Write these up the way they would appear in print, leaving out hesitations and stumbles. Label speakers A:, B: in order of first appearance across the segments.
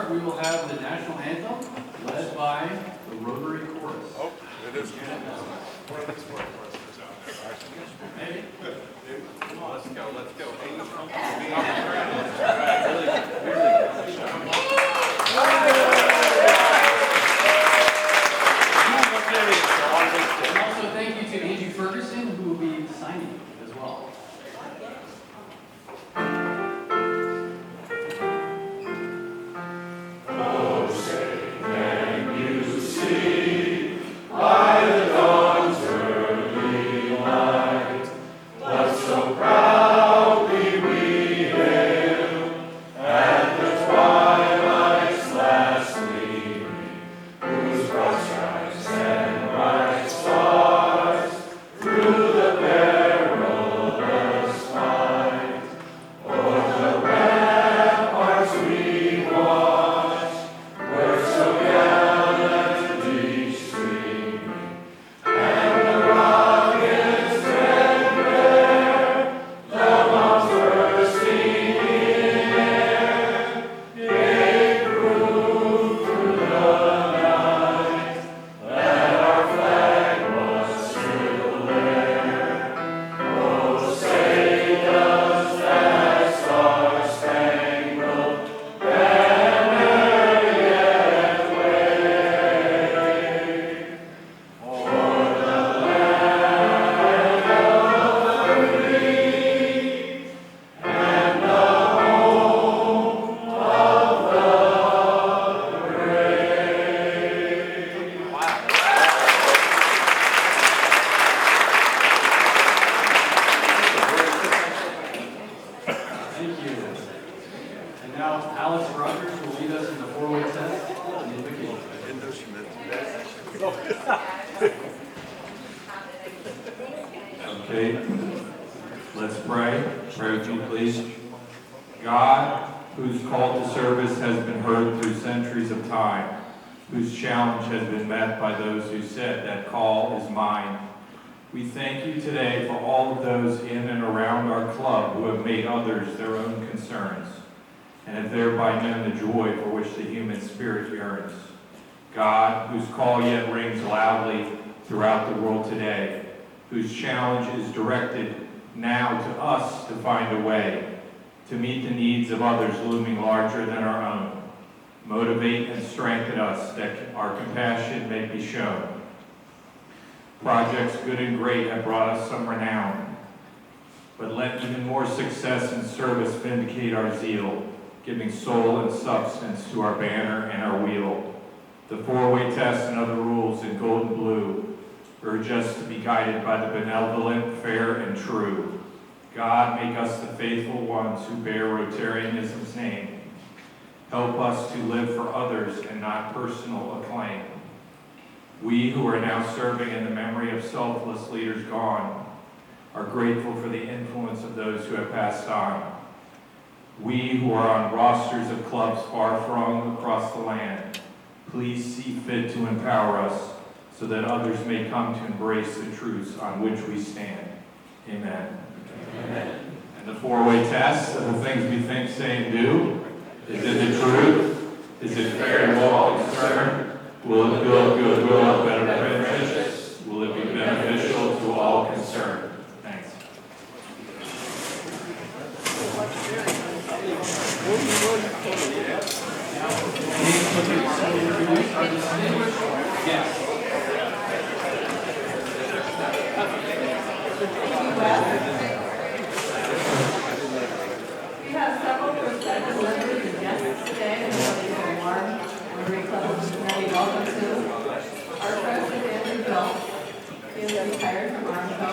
A: start, we will have the national anthem led by the Rotary Chorus.
B: Oh, it is.
A: Maybe.
B: Come on, let's go, let's go.
A: And also thank you to Angie Ferguson, who will be signing as well.
C: Okay, let's pray. Pray with me, please. God, whose call to service has been heard through centuries of time, whose challenge has been met by those who said, that call is mine. We thank you today for all of those in and around our club who have made others their own concerns and have thereby known the joy for which the human spirit yearns. God, whose call yet rings loudly throughout the world today, whose challenge is directed now to us to find a way to meet the needs of others looming larger than our own. Motivate and strengthen us that our compassion may be shown. Projects good and great have brought us some renown, but let even more success and service vindicate our zeal, giving soul and substance to our banner and our wheel. The four-way test and other rules in gold and blue urge us to be guided by the benevolent, fair, and true. God, make us the faithful ones who bear Rotarianism's name. Help us to live for others and not personal acclaim. We who are now serving in the memory of selfless leaders gone are grateful for the influence of those who have passed on. We who are on rosters of clubs far flung across the land, please see fit to empower us so that others may come to embrace the truths on which we stand. Amen. Amen. And the four-way test of the things we think, say, and do. Is it the truth? Is it fair to all concerned? Will it build goodwill and better friendships? Will it be beneficial to all concerned? Thanks.
A: Our distinguished guests.
D: We have several prospective members and guests today, and we'll be warm. Rotary Club of Cincinnati, welcome to our president, Andrew Bill. He is retired from Armco,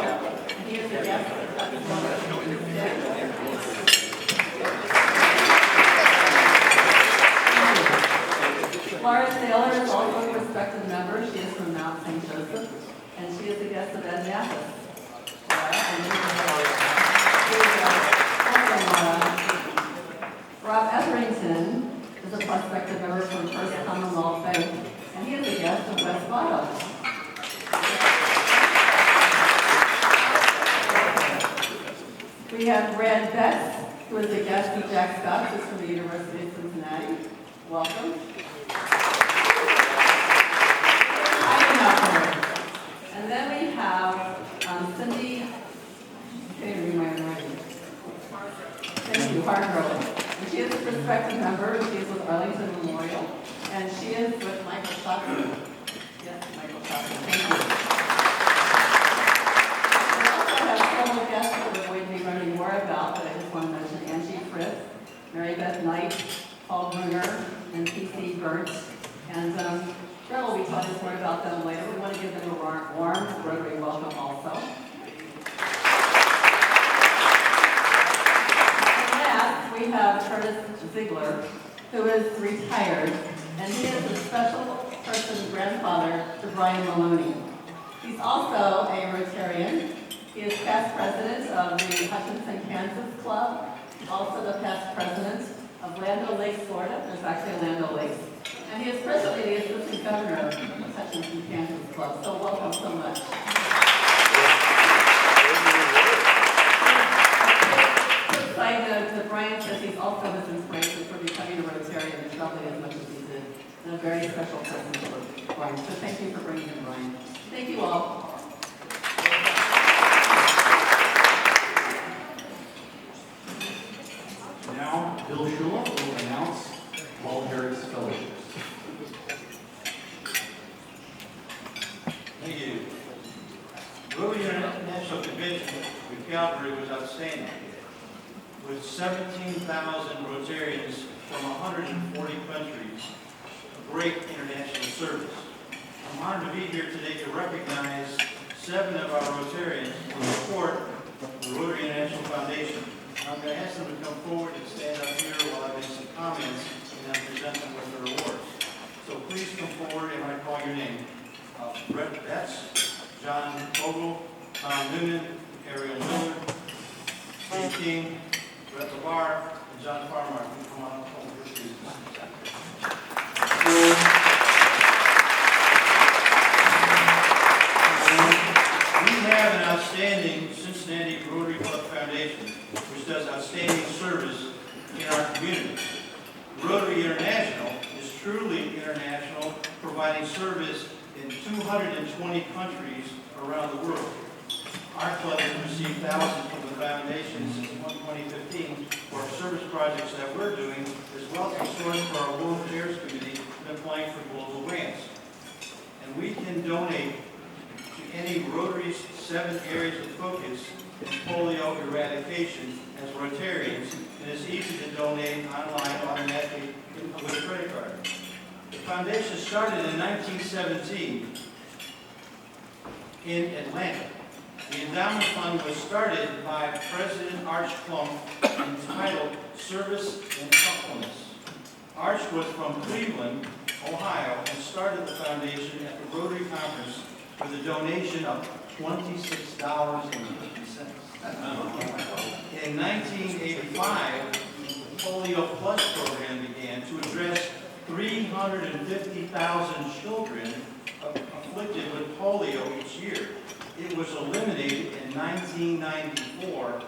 D: and he is a guest at the program today. Laura Saylor is also a prospective member. She is from Mount St. Joseph, and she is a guest of Ed Mathis. Rob Etherington is a prospective member from First Commonwealth Bank, and he is a guest of West Bottom. We have Brad Betts, who is a guest of Jack Scott, who's from the University of Cincinnati. Welcome. I am not here. And then we have Cindy, I can't even read my own writing. Thank you, Hargrove. And she is a prospective member. She is with Arlington Memorial. And she is with Michael Shotton. Yes, Michael Shotton. Thank you. We also have several guests that we're going to be learning more about, but I just want to mention Angie Fritz, Mary Beth Knight, Paul Bruner, and P.C. Burnt. And Brett will be telling us more about them later. We want to give them a warm Rotary welcome also. And last, we have Curtis Ziegler, who is retired, and he is a special person grandfather to Brian Maloney. He's also a Rotarian. He is past president of the Hutchinson, Kansas Club, also the past president of Lando Lakes, Florida. There's actually Lando Lakes. And he is presently the assistant governor of the Hutchinson, Kansas Club. So welcome so much. Side note that Brian says he's also his inspiration for becoming a Rotarian and probably as much as he did. And a very special person for Brian. So thank you for bringing him, Brian. Thank you all.
A: Now, Bill Shula will announce Paul Harris Fellowships.
E: Thank you. Rotary International Convention with Calgary was outstanding, with 17,000 Rotarians from 140 countries, a great international service. I'm honored to be here today to recognize 7 of our Rotarians who support the Rotary International Foundation. I'm going to ask them to come forward and stand up here while I make some comments and then present them with their awards. So please come forward and I call your name. Brett Betts, John Vogel, Tom Noonan, Ariel Miller, Steve King, Brett LeVar, and John Farmer. Come on up over here, please. We have an outstanding Cincinnati Rotary Club Foundation, which does outstanding service in our community. Rotary International is truly international, providing service in 220 countries around the world. Our club has received thousands from the foundation since 2015 for service projects that we're doing, as well as source for our World Affairs Committee and applying for global grants. And we can donate to any Rotary's 7 areas of focus in polio eradication as Rotarians, and it's easy to donate online automatically with a credit card. The foundation started in 1917 in Atlanta. The endowment fund was started by President Arch Plump entitled Service and Supplements. Arch was from Cleveland, Ohio, and started the foundation at the Rotary Conference with a donation of $26.50. In 1985, the Polio Plus program began to address 350,000 children afflicted with polio each year. It was eliminated in 1994,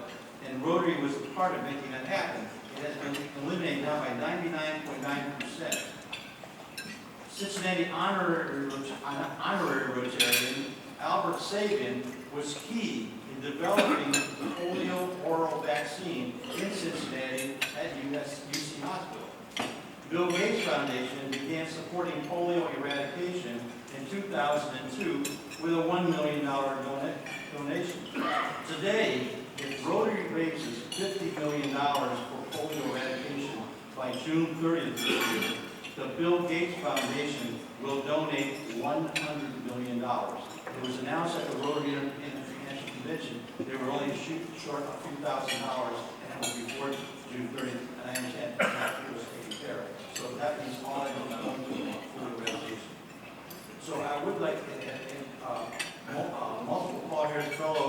E: and Rotary was a part of making that happen. It has been eliminated now by 99.9%. Cincinnati honorary Rotarian Albert Sagan was key in developing the polio oral vaccine in Cincinnati at UC Hospital. Bill Gates Foundation began supporting polio eradication in 2002 with a $1 million donation. Today, if Rotary raises $50 million for polio eradication by June 30th this year, the Bill Gates Foundation will donate $100 million. It was announced at the Rotary International Convention they were only short a few $1,000s, and it will be before June 30th, and I understand that was taken care of. So that means all that is going to polio eradication. So I would like multiple Paul Harris Fellow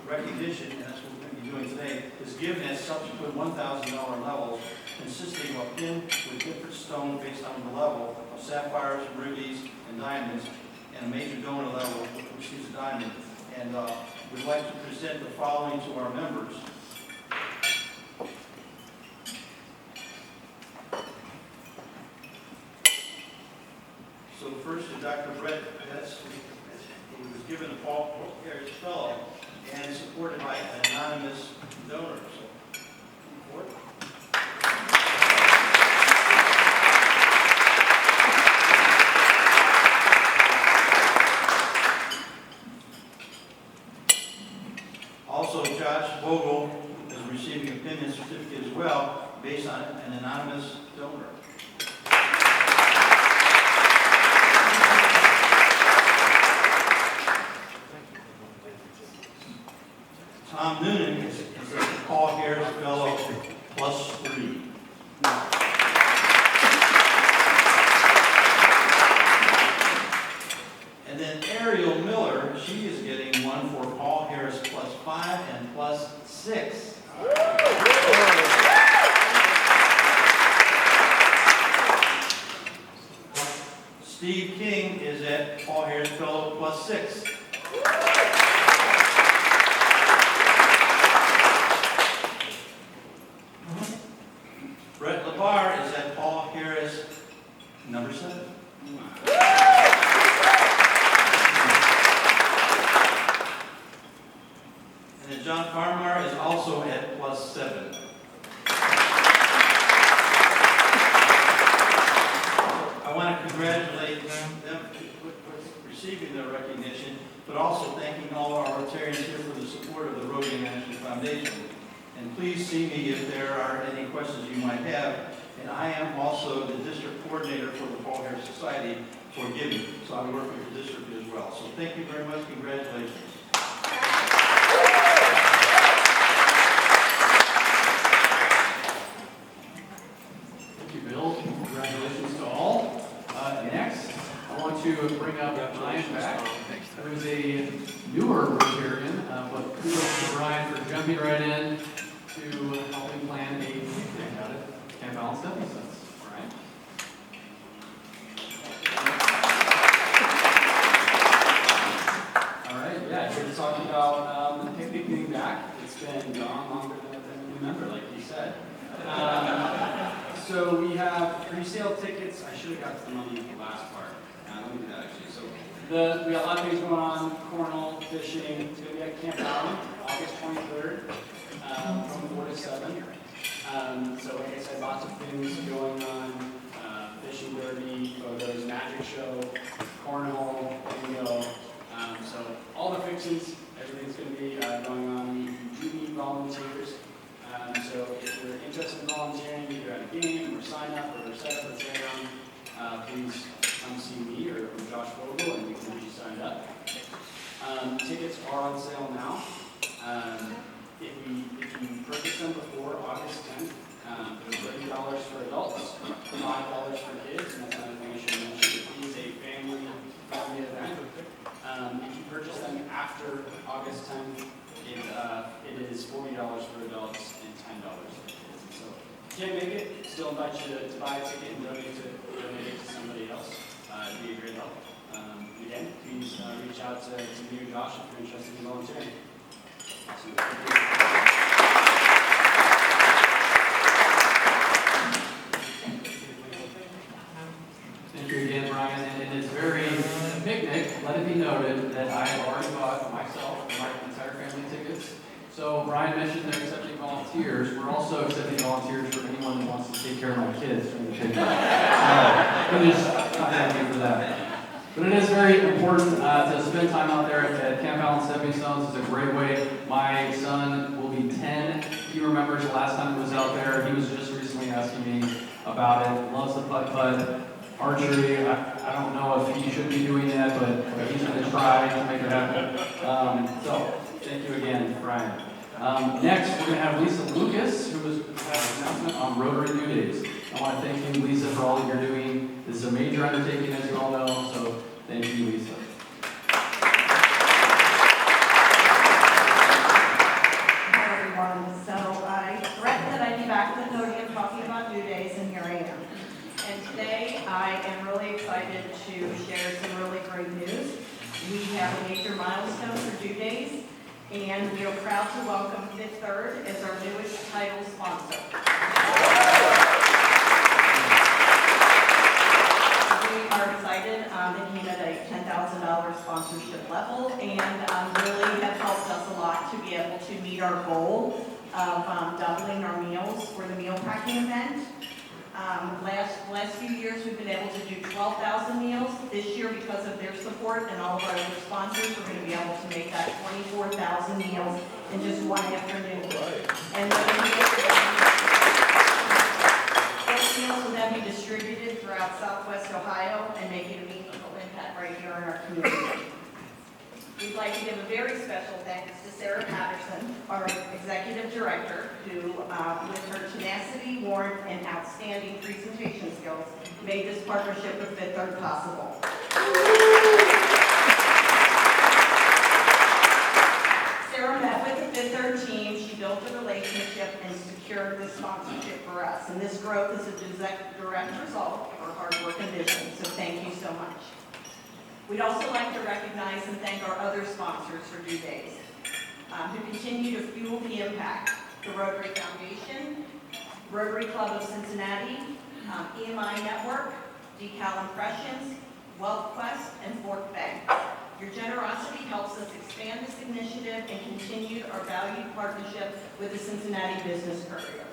E: recognition, and that's what we're going to be doing today, is given at subsequent $1,000 levels, consisting of a pin with different stones based on the level of sapphires, rubies, and diamonds, and a major donor level, which is a diamond. And we'd like to present the following to our members. is Dr. Brett Betts. He was given a Paul Harris Fellow and supported by an anonymous donor. So, forward. Also, Josh Vogel is receiving a pin certificate as well, based on an anonymous donor. Tom Noonan is a Paul Harris Fellow +3. And then Ariel Miller, she is getting one for Paul Harris +5 and +6. Steve King is at Paul Harris Fellow +6. Brett LeBar is at Paul Harris number 7. And then John Carmar is also at +7. I want to congratulate them for receiving their recognition, but also thanking all our Rotarians here for the support of the Rotary Foundation. And please see me if there are any questions you might have. And I am also the district coordinator for the Paul Harris Society for Giving, so I work with the district as well. So thank you very much. Congratulations.
A: Thank you, Bill. Congratulations to all. Next, I want to bring up Brian back, who is a newer Rotarian, but kudos to Brian for jumping right in to helping plan a picnic out at Camp Allyn Stepping Stones. Brian? All right, yeah, here to talk about the picnic being back. It's been gone longer than I can remember, like you said. So we have pre-sale tickets. I should have got to the money in the last part. Let me do that actually. So we got a lot of things going on, cornhole, fishing. It's going to be at Camp Allyn, August 23rd, from 4 to 7. So like I said, lots of things going on, fishing derby, photos, magic show, cornhole, bingo. So all the fixings, everything's going to be going on. We do need volunteers. So if you're interested in volunteering, either at a game or sign up or set up a playground, please come see me or Josh Vogel and we can get you signed up. Tickets are on sale now. If you purchase them before August 10th, they're $30 for adults, $5 for kids, and that's another thing I should mention. It is a family event. If you purchase them after August 10th, it is $40 for adults and $10 for kids. So if you can't make it, still invite you to buy a ticket and donate it to somebody else. It'd be a great help. Again, please reach out to me or Josh if you're interested in volunteering. Thank you again, Brian. And it is very picnic. Let it be noted that I have already bought myself and my entire family tickets. So Brian mentioned they're accepting volunteers. We're also accepting volunteers for anyone who wants to take care of my kids during the picnic. I'm just not happy for that. But it is very important to spend time out there at Camp Allyn Stepping Stones. It's a great way. My son will be 10. He remembers the last time he was out there. He was just recently asking me about it. Loves the putt-putt. Archery, I don't know if he should be doing that, but he's going to try to make it happen. So, thank you again, Brian. Next, we're going to have Lisa Lucas, who has an announcement on Rotary Due Days. I want to thank you, Lisa, for all that you're doing. This is a major undertaking, as you all know, so thank you, Lisa.
D: Hi, everyone. So I threatened that I'd be back at the podium talking about due days, and here I am. And today, I am really excited to share some really great news. We have a major milestone for due days, and we are proud to welcome Fifth Third as our newest title sponsor. We are excited that he met goal of doubling our meals for the meal packing event. Last few years, we've been able to do 12,000 meals. This year, because of their support and all of our other sponsors, we're going to be able to make that 24,000 meals in just one afternoon. And those meals will then be distributed throughout Southwest Ohio and making a meaningful impact right here in our community. We'd like to give a very special thanks to Sarah Patterson, our Executive Director, who, with her tenacity, warmth, and outstanding presentation skills, made this partnership with Fifth Third possible. Sarah met with the Fifth Third team, she built a relationship, and secured this sponsorship for us. And this growth is a direct result of her hard work and vision, so thank you so much. We'd also like to recognize and thank our other sponsors for due days, who continue to fuel the impact. The Rotary Foundation, Rotary Club of Cincinnati, EMI Network, Decal Impressions, Wealth Quest, and Fork Bank. Your generosity helps us expand this initiative and continue our valued partnership with the Cincinnati Business Courier.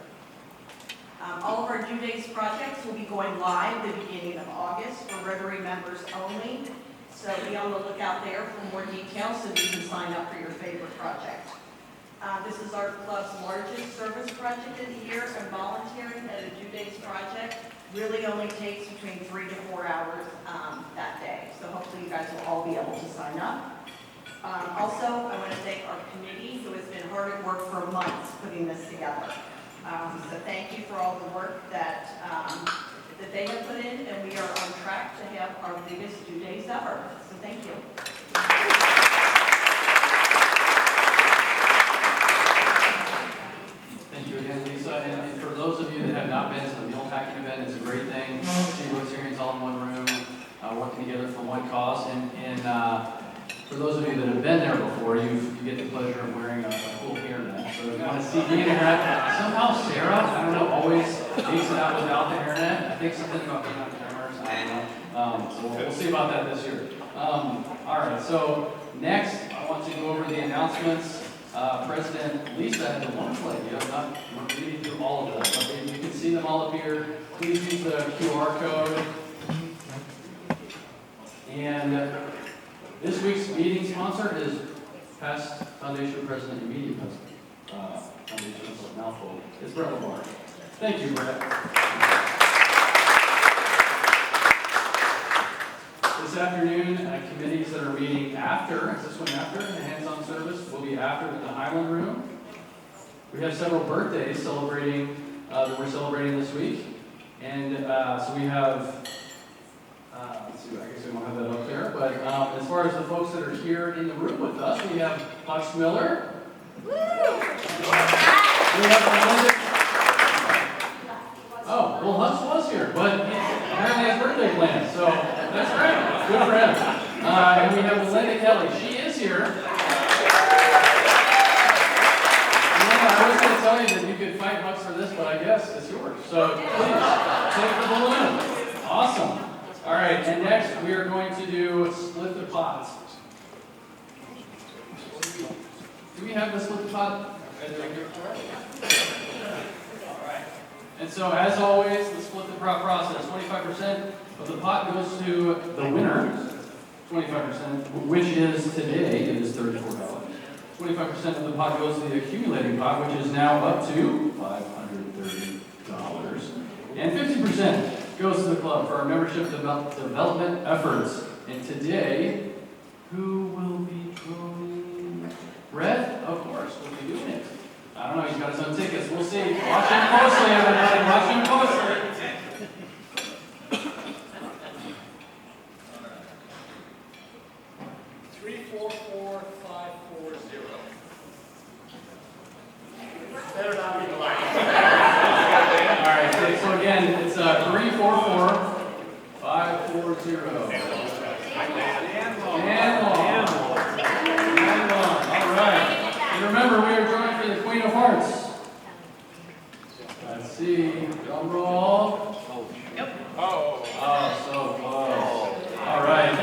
D: All of our due days projects will be going live the beginning of August for Rotary members only. So be on the lookout there for more details so that you can sign up for your favorite project. This is our club's largest service project of the year, and volunteering at a due days project really only takes between 3 to 4 hours that day. So hopefully you guys will all be able to sign up. Also, I want to thank our committee who has been hard at work for months putting this together. So thank you for all the work that they have put in, and we are on track to have our biggest due days ever. So thank you.
F: Thank you again, Lisa. And for those of you that have not been to the meal packing event, it's a great thing. See Rotarians all in one room, working together for one cause. And for those of you that have been there before, you get the pleasure of wearing a cool hairnet. So if you want to see the internet, somehow Sarah, I don't know, always makes it out without the hairnet. I think something about being on cameras, I don't know. So we'll see about that this year. All right, so next I want to go over the announcements. President Lisa has a wonderful idea. I'm not reading through all of them, but you can see them all up here. Please use the QR code. And this week's meeting sponsor is past Foundation President and Media President. Foundation is a mouthful. It's Brett LeVar. Thank you, Brett. This afternoon, committees that are meeting after, is this one after, the hands-on service, will be after in the Allyn room. We have several birthdays celebrating, that we're celebrating this week. And so we have, let's see, I guess we won't have that up there, but as far as the folks that are here in the room with us, we have Hutch Miller. Woo! We have Linda. Oh, well, Hutch was here, but apparently has birthday plans, so that's great. Good for him. And we have Linda Kelly. She is here. I was going to tell you that you could fight Hutch for this, but I guess it's yours. So please, take the balloon. Awesome. All right, and next we are going to do split the pot. Do we have the split the pot? All right. And so, as always, the split the pot process. 25% of the pot goes to the winner. 25%, which is today, it is $34. 25% of the pot goes to the accumulating pot, which is now up to $530. And 50% goes to the club for our membership development efforts. And today, who will be drawing? Brett, of course, will be doing it. I don't know, he's got his own tickets. We'll see. Watch him closely, everybody. Watch him closely.
E: Better not be the last.
F: All right, so again, it's 344-540. And long. All right. And remember, we are drawing for the Queen of Hearts. Let's see. Drum roll. Oh, so close. All right.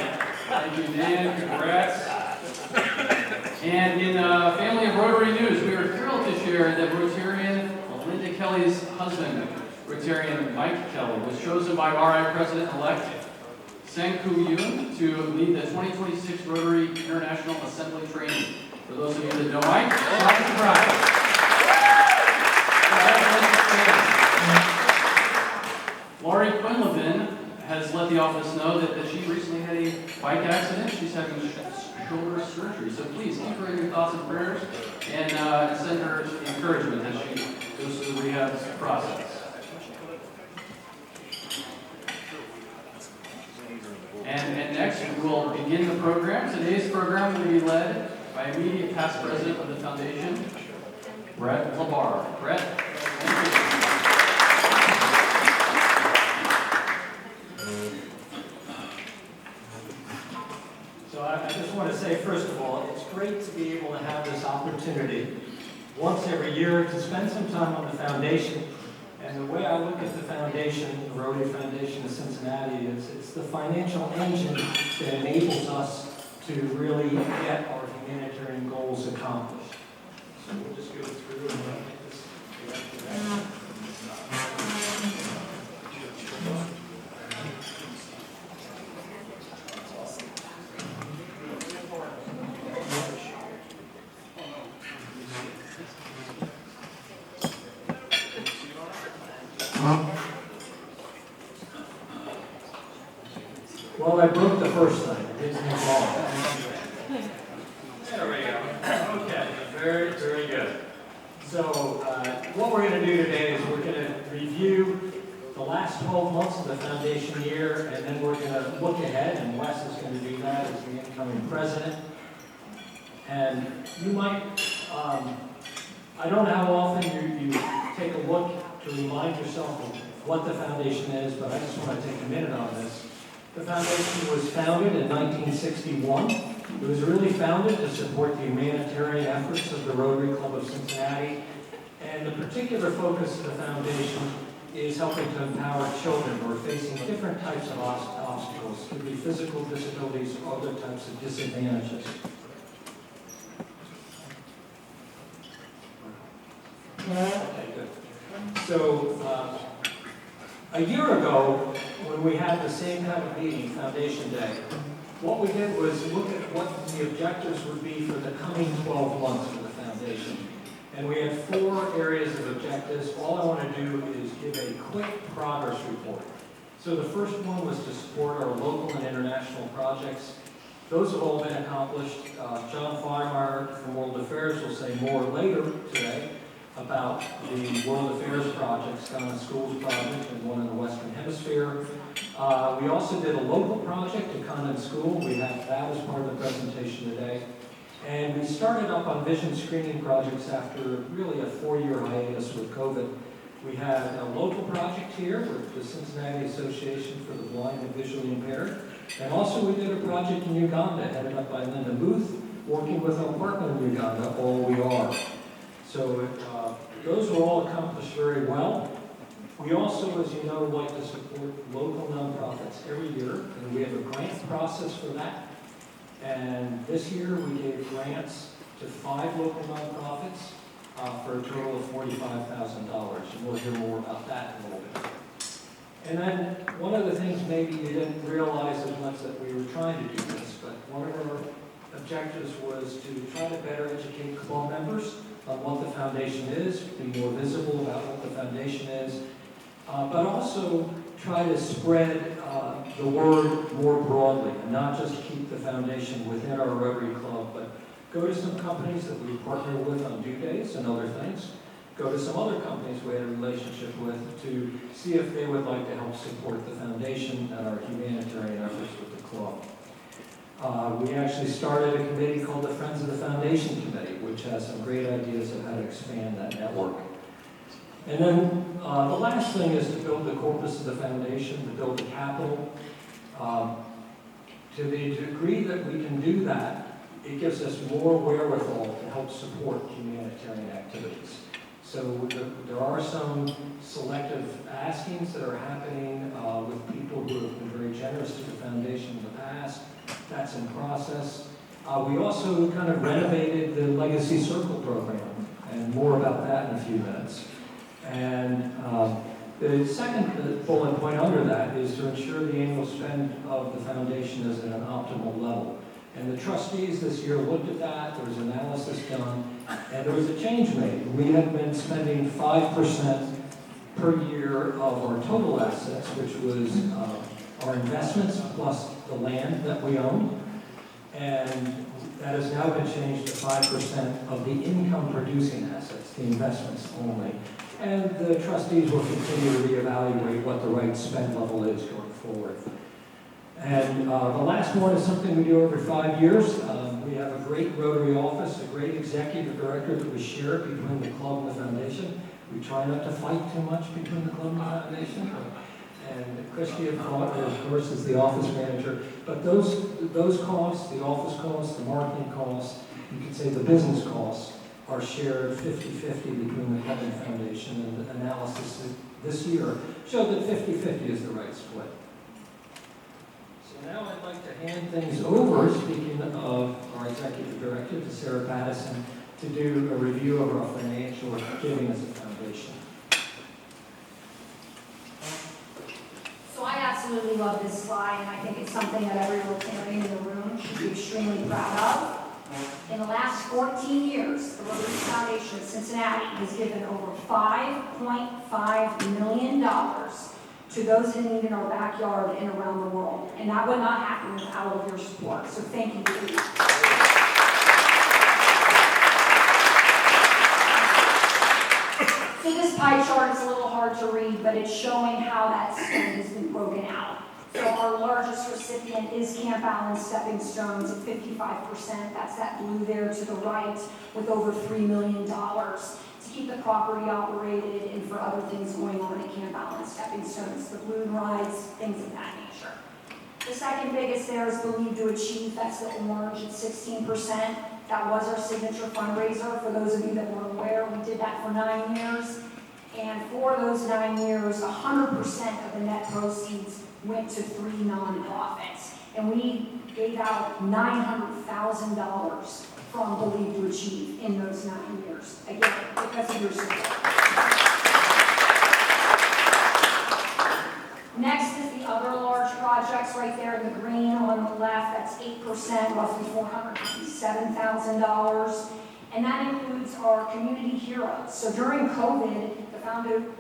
F: Thank you, Dan. Congrats. And in Family of Rotary News, we are thrilled to share share that Rotarian Linda Kelly's husband, Rotarian Mike Kelly, was chosen by RI President-elect Sang-Koo Yoon to lead the 2026 Rotary International Assembly Training. For those of you that know Mike, not a surprise. Laurie Quinlivan has let the office know that she recently had a bike accident. She's having shoulder surgery. So please keep her in your thoughts and prayers and send her encouragement as she goes through the rehab process. And next, we will begin the program. Today's program will be led by immediate past president of the foundation, Brett LaBarre. Brett, thank you.
G: So I just want to say, first of all, it's great to be able to have this opportunity once every year to spend some time on the foundation. And the way I look at the foundation, the Rotary Foundation of Cincinnati, is it's the financial engine that enables us to really get our humanitarian goals accomplished. So we'll just go through and make this. Well, I broke the first thing. It didn't involve. There we go. Okay, very, very good. So what we're going to do today is we're going to review the last 12 months of the foundation year, and then we're going to look ahead, and Wes is going to do that as the incoming president. And you might, I don't know how often you take a look to remind yourself of what the foundation is, but I just want to take a minute on this. The foundation was founded in 1961. It was really founded to support the humanitarian efforts of the Rotary Club of Cincinnati. And the particular focus of the foundation is helping to empower children who are facing different types of obstacles. It could be physical disabilities or other types of disadvantages. Okay, good. So, a year ago, when we had the same kind of meeting, Foundation Day, what we did was look at what the objectives would be for the coming 12 months for the foundation. And we had 4 areas of objectives. All I want to do is give a quick progress report. So the first one was to support our local and international projects. Those have all been accomplished. John Feimeyer from World Affairs will say more later today about the World Affairs projects, Condon School's project and one in the Western Hemisphere. We also did a local project at Condon School. We have that as part of the presentation today. And we started up on vision screening projects after really a 4-year hiatus with COVID. We had a local project here with the Cincinnati Association for the Blind and Visually Impaired. And also we did a project in Uganda headed up by Linda Booth, working with our partner in Uganda, All We Are. So those were all accomplished very well. We also, as you know, like to support local nonprofits every year, and we have a grant process for that. And this year we gave grants to 5 local nonprofits for a total of $45,000, and we'll hear more about that in a little bit. And then one of the things maybe you didn't realize as much that we were trying to do this, but one of our objectives was to try to better educate club members on what the foundation is, be more visible about what the foundation is, but also try to spread the word more broadly, and not just keep the foundation within our Rotary Club, but go to some companies that we partner with on due dates and other things, go to some other companies we had a relationship with to see if they would like to help support the foundation and our humanitarian efforts with the club. We actually started a committee called the Friends of the Foundation Committee, which has some great ideas of how to expand that network. And then the last thing is to build the corpus of the foundation, to build the capital. To the degree that we can do that, it gives us more wherewithal to help support humanitarian activities. So there are some selective askings that are happening with people who have been very generous to the foundation in the past. That's in process. We also kind of renovated the Legacy Circle program, and more about that in a few minutes. And the second bullet point under that is to ensure the annual spend of the foundation is at an optimal level. And the trustees this year looked at that, there was analysis done, and there was a change made. We had been spending 5% per year of our total assets, which was our investments plus the land that we own. And that has now been changed to 5% of the income producing assets, the investments only. And the trustees will continue to reevaluate what the right spend level is going forward. And the last one is something we do every 5 years. We have a great Rotary office, a great executive director that we share between the club and the foundation. We try not to fight too much between the club and the foundation. And Christy, of course, is the office manager. But those costs, the office costs, the marketing costs, you could say the business costs, are shared 50-50 between the club and the foundation. And the analysis this year showed that 50-50 is the right split. So now I'd like to hand things over, speaking of our executive director, to Sarah Pattison, to do a review of our financial giving as a foundation.
H: So I absolutely love this slide, and I think it's something that every Rotarian in the room should be extremely proud of. In the last 14 years, the Rotary Foundation of Cincinnati has given over $5.5 million to those in need in our backyard and around the world. And that would not happen without your support. So thank you for that. So this pie chart is a little hard to read, but it's showing how that spend has been broken out. So our largest recipient is Camp Allyn Stepping Stones at 55%. That's that blue there to the right, with over $3 million to keep the property operated and for other things going on at Camp Allyn Stepping Stones, the balloon rides, things of that nature. The second biggest there is Believe to Achieve. That's the orange at 16%. That was our signature fundraiser. For those of you that weren't aware, we did that for 9 years. And for those 9 years, 100% of the net proceeds went to 3 nonprofits. And we gave out $900,000 from Believe to Achieve in those 9 years. Again, because of your support. Next is the other large projects right there in the green on the left. That's 8%, roughly $457,000. And that includes our community heroes. So during COVID, the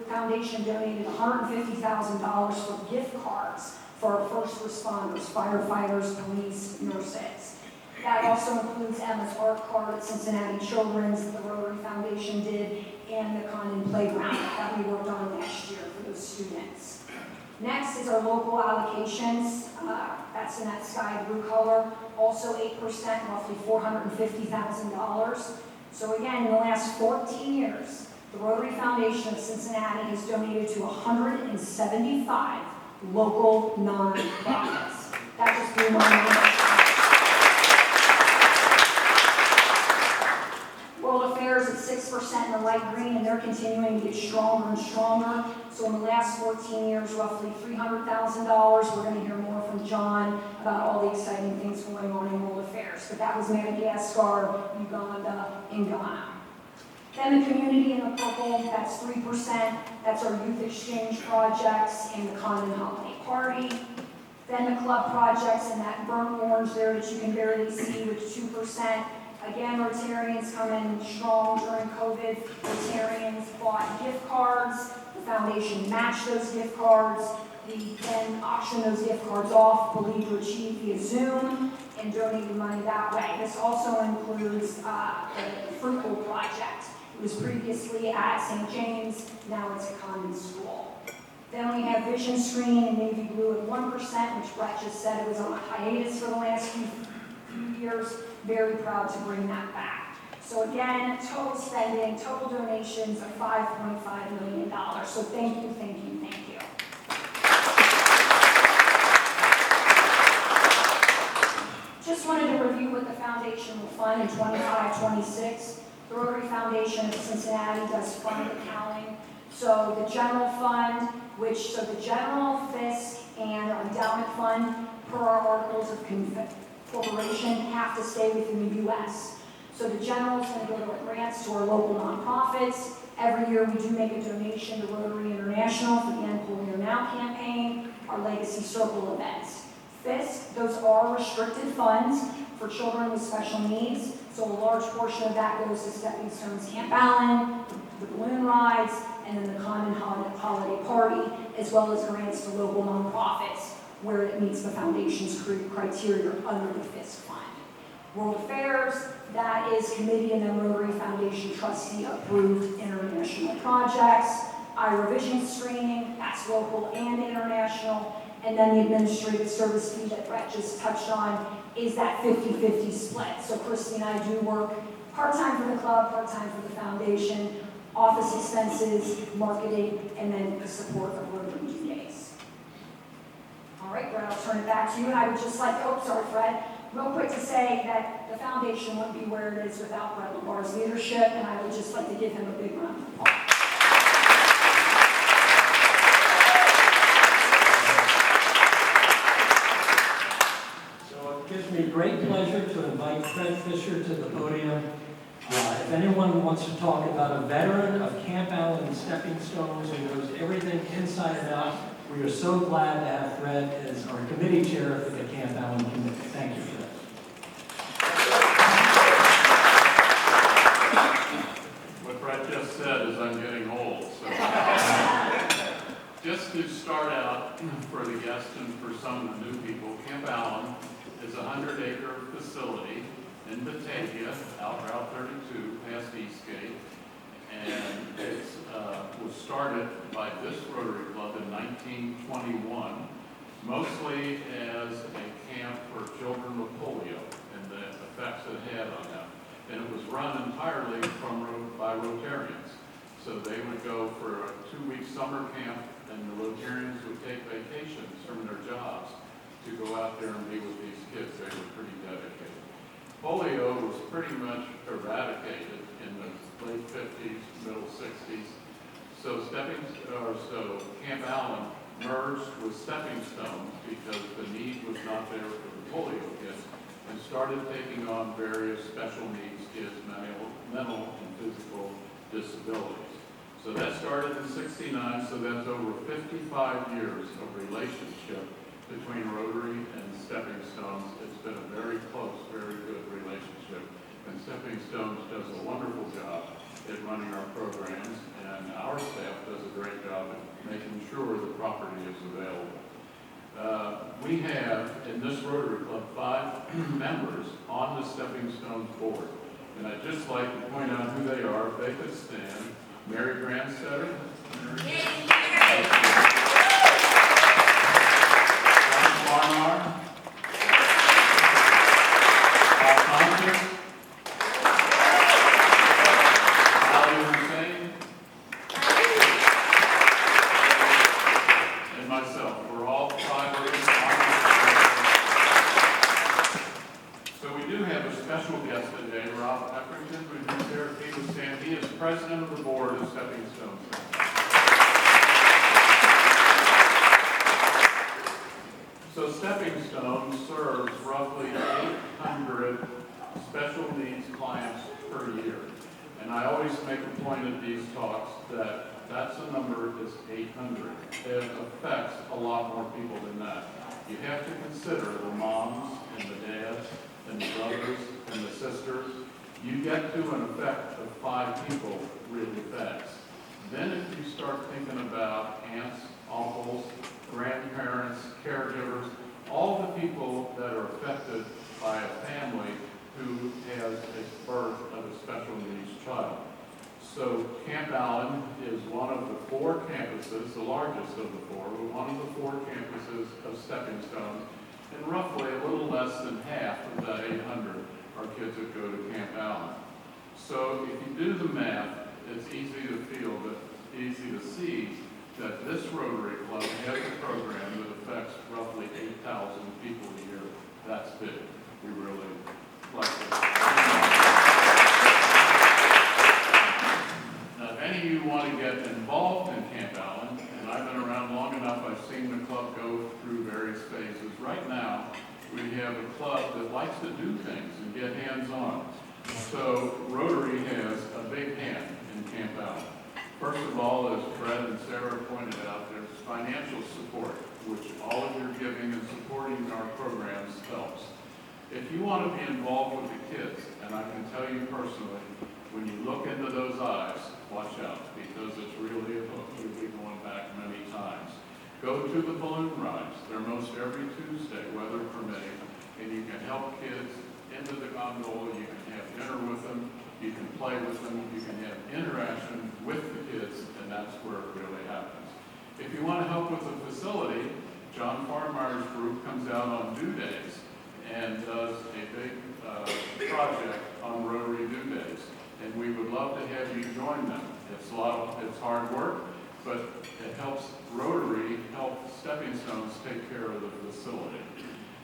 H: foundation donated $150,000 for gift cards for our first responders, firefighters, police, nurses. That also includes Emma's art card at Cincinnati Children's that the Rotary Foundation did, and the Condon playground that we worked on last year for those students. Next is our local allocations. That's in that sky blue color. Also 8%, roughly $450,000. So again, in the last 14 years, the Rotary Foundation of Cincinnati has donated to 175 local nonprofits. That just blew my mind. World Affairs at 6% in the light green, and they're continuing to get stronger and stronger. So in the last 14 years, roughly $300,000. We're going to hear more from John about all the exciting things going on in World Affairs. But that was Madagascar, Uganda, and Ghana. Then the community in the purple, that's 3%. That's our youth exchange projects and the Condon holiday party. Then the club projects in that burnt orange there that you can barely see with 2%. Again, Rotarians come in strong during COVID. Rotarians bought gift cards. The foundation matched those gift cards. We then auctioned those gift cards off, Believe to Achieve via Zoom, and donated money that way. This also includes the Fruit Bowl project. It was previously at St. James, now it's at Condon School. Then we have Vision Screen in navy blue at 1%, which Brett just said it was on a hiatus for the last few years. Very proud to bring that back. So again, total spending, total donations of $5.5 million. So thank you, thank you, thank you. Just wanted to review what the foundation will fund in 25-26. The Rotary Foundation of Cincinnati does fund accounting. So the general fund, so the general, fisc, and our endowment fund, per our articles of corporation, have to stay within the U.S. So the general is going to go to grants to our local nonprofits. Every year we do make a donation to Rotary International for the End Polio Now campaign, our Legacy Circle events. FISC, those are restricted funds for children with special needs. So a large portion of that goes to Stepping Stones Camp Allyn, the balloon rides, and then the Condon holiday party, as well as grants to local nonprofits where it meets the foundation's criteria under the FISC fund. World Affairs, that is committee and then Rotary Foundation trustee approved international projects. Ira Vision screening, that's local and international. And then the administrative service fee that Brett just touched on is that 50-50 split. So Christy and I do work part-time for the club, part-time for the foundation, office expenses, marketing, and then the support of Rotary days. All right, Brett, I'll turn it back to you. And I would just like to, oh, sorry, Fred, real quick to say that the foundation wouldn't be where it is without Brett LaBar's leadership, and I would just like to give him a big round of applause.
G: It gives me great pleasure to invite Fred Fisher to the podium. If anyone wants to talk about a veteran of Camp Allyn and Stepping Stones who knows everything inside and out, we are so glad to have Fred as our committee chair for the Camp Allyn committee. Thank you, Fred.
I: What Brett just said is I'm getting old. So. Just to start out for the guests and for some of the new people, Camp Allyn is a 100-acre facility in Batavia, out Route 32, past Eastgate, and it was started by this Rotary Club in 1921, mostly as a camp for children with polio and the effects it had on them. And it was run entirely by Rotarians. So they would go for a 2-week summer camp, and the Rotarians would take vacations from their jobs to go out there and be with these kids. They were pretty dedicated. Polio was pretty much eradicated in the late 50s, middle 60s. So Camp Allyn merged with Stepping Stones because the need was not there for the polio kids, and started taking on various special needs kids, mental and physical disabilities. So that started in '69, so that's over 55 years of relationship between Rotary and Stepping Stones. It's been a very close, very good relationship. And Stepping Stones does a wonderful job at running our programs, and our staff does a great job at making sure the property is available. We have, in this Rotary Club, 5 members on the Stepping Stones board. And I'd just like to point out who they are, if they could stand. Mary Grandstetter. Barnard, Bob Thompson, Allyn Hussein, and myself. We're all 5 of us. So we do have a special guest today, Rob Eckrington, who's here. He would stand. He is president of the board of Stepping Stones. So Stepping Stones serves roughly 800 special needs clients per year. And I always make a point at these talks that that's a number is 800. It affects a lot more people than that. You have to consider the moms and the dads and the brothers and the sisters. You get to an effect of 5 people really fast. Then if you start thinking about aunts, uncles, grandparents, caregivers, all the people that are affected by a family who has a birth of a special needs child. So Camp Allyn is one of the 4 campuses, the largest of the 4, but one of the 4 campuses of Stepping Stones, and roughly a little less than half of that 800 are kids that go to Camp Allyn. So if you do the math, it's easy to feel, but easy to see that this Rotary Club has a program that affects roughly 8,000 people a year. That's big. We really like it. Now, if any of you want to get involved in Camp Allyn, and I've been around long enough, I've seen the club go through various phases. Right now, we have a club that likes to do things and get hands-on. So Rotary has a big hand in Camp Allyn. First of all, as Fred and Sarah pointed out, there's financial support, which all of your giving and supporting our programs helps. If you want to be involved with the kids, and I can tell you personally, when you look into those eyes, watch out, because it's really a hook. You'll be going back many times. Go to the balloon rides. They're most every Tuesday, weather permitting, and you can help kids into the gondola. You can have dinner with them. You can play with them. You can have interaction with the kids, and that's where it really happens. If you want to help with the facility, John Farmeyer's group comes out on due days and does a big project on Rotary due days. And we would love to have you join them. It's hard work, but it helps Rotary help Stepping Stones take care of the facility.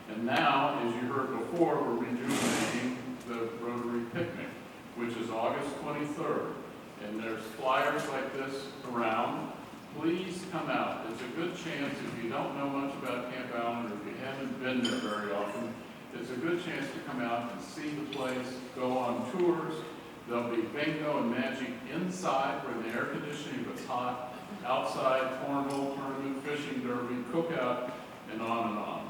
I: And now, as you heard before, we're rejuvenating the Rotary Picnic, which is August 23rd. And there's flyers like this around. Please come out. It's a good chance, if you don't know much about Camp Allyn, or if you haven't been there very often, it's a good chance to come out and see the place, go on tours. There'll be bingo and magic inside where the air conditioning was hot, outside, cornhole tournament, fishing derby, cookout, and on and on.